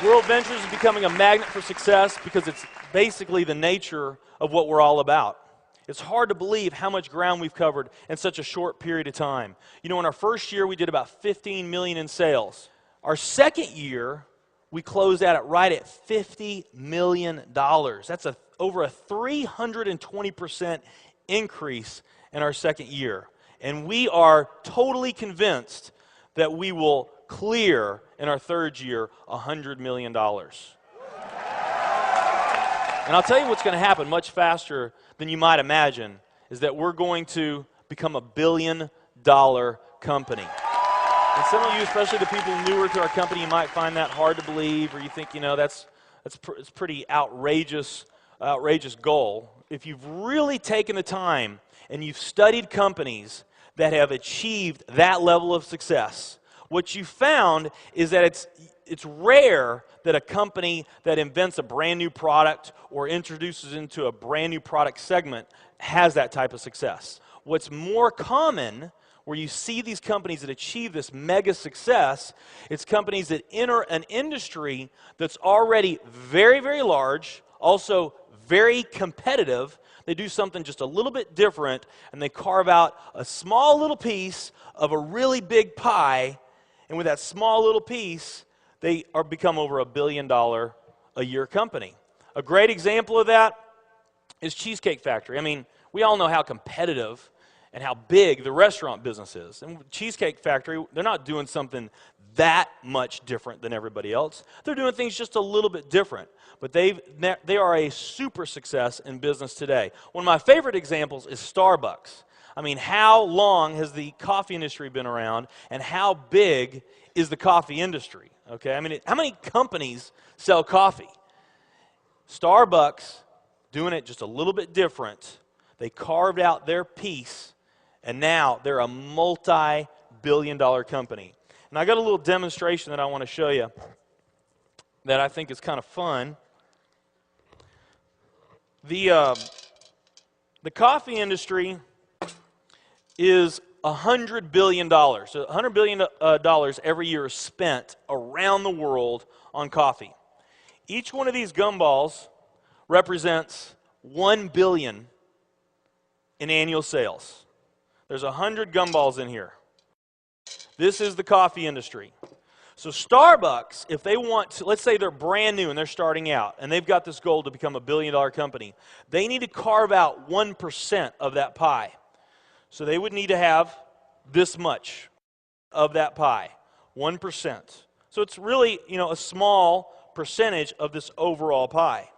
World Ventures is becoming a magnet for success because it's basically the nature of what we're all about. It's hard to believe how much ground we've covered in such a short period of time. You know, in our first year, we did about 15 million in sales. Our second year, we closed out at right at $50 million. That's over a 320% increase in our second year. And we are totally convinced that we will clear in our third year $100 million. And I'll tell you what's going to happen much faster than you might imagine is that we're going to become a $1 billion company. And some of you, especially the people newer to our company, you might find that hard to believe, or you think, you know, it's pretty outrageous goal. If you've really taken the time and you've studied companies that have achieved that level of success, what you found is that it's rare that a company that invents a brand new product or introduces into a brand new product segment has that type of success. What's more common, where you see these companies that achieve this mega success, it's companies that enter an industry that's already very, very large, also very competitive. They do something just a little bit different, and they carve out a small little piece of a really big pie, and with that small little piece, they become over $1 billion a year company. A great example of that is Cheesecake Factory. I mean, we all know how competitive and how big the restaurant business is. And Cheesecake Factory, they're not doing something that much different than everybody else. They're doing things just a little bit different. But they are a super success in business today. One of my favorite examples is Starbucks. I mean, how long has the coffee industry been around, and how big is the coffee industry? Okay, I mean, how many companies sell coffee? Starbucks, doing it just a little bit different. They carved out their piece, and now they're a multi-billion-dollar company. And I got a little demonstration that I want to show you that I think is kind of fun. The coffee industry is $100 billion. So $100 billion every year is spent around the world on coffee. Each one of these gumballs represents $1 billion in annual sales. There's 100 gumballs in here. This is the coffee industry. So Starbucks, if they want to, let's say they're brand new and they're starting out, and they've got this goal to become a $1 billion company, they need to carve out 1% of that pie. So they would need to have this much of that pie, 1%. So it's really, you know, a small percentage of this overall pie.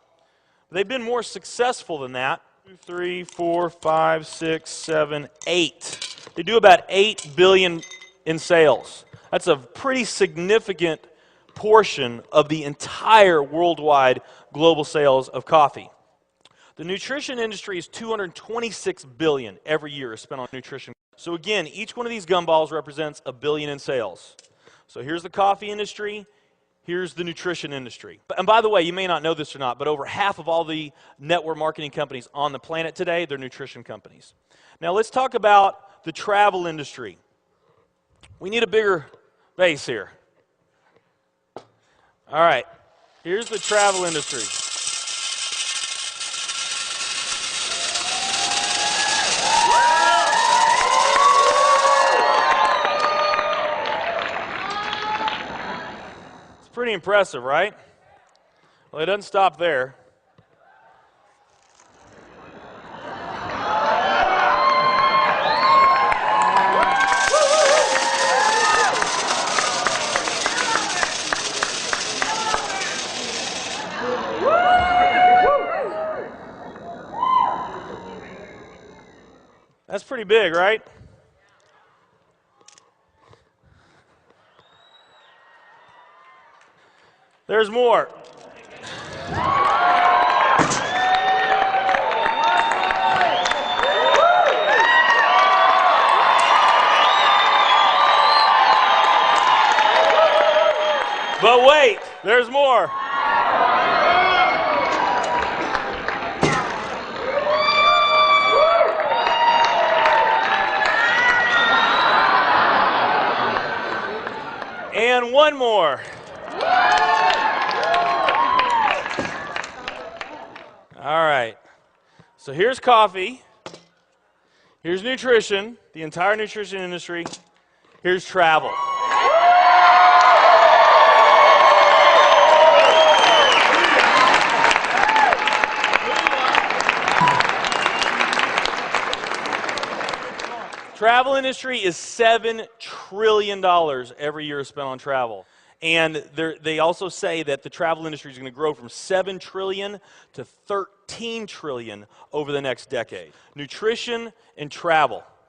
They've been more successful than that. 2, 3, 4, 5, 6, 7, 8. They do about $8 billion in sales. That's a pretty significant portion of the entire worldwide global sales of coffee. The nutrition industry is $226 billion every year is spent on nutrition. So again, each one of these gumballs represents $1 billion in sales. So here's the coffee industry, here's the nutrition industry. And by the way, you may not know this or not, but over half of all the network marketing companies on the planet today, they're nutrition companies. Now let's talk about the travel industry. We need a bigger base here. All right, here's the travel industry. Pretty impressive, right? Well, it doesn't stop there. That's pretty big, right? There's more. But wait, there's more. And one more. All right. So here's coffee. Here's nutrition, the entire nutrition industry. Here's travel. Travel industry is $7 trillion every year spent on travel. And they also say that the travel industry is going to grow from $7 trillion to $13 trillion over the next decade. Nutrition and travel.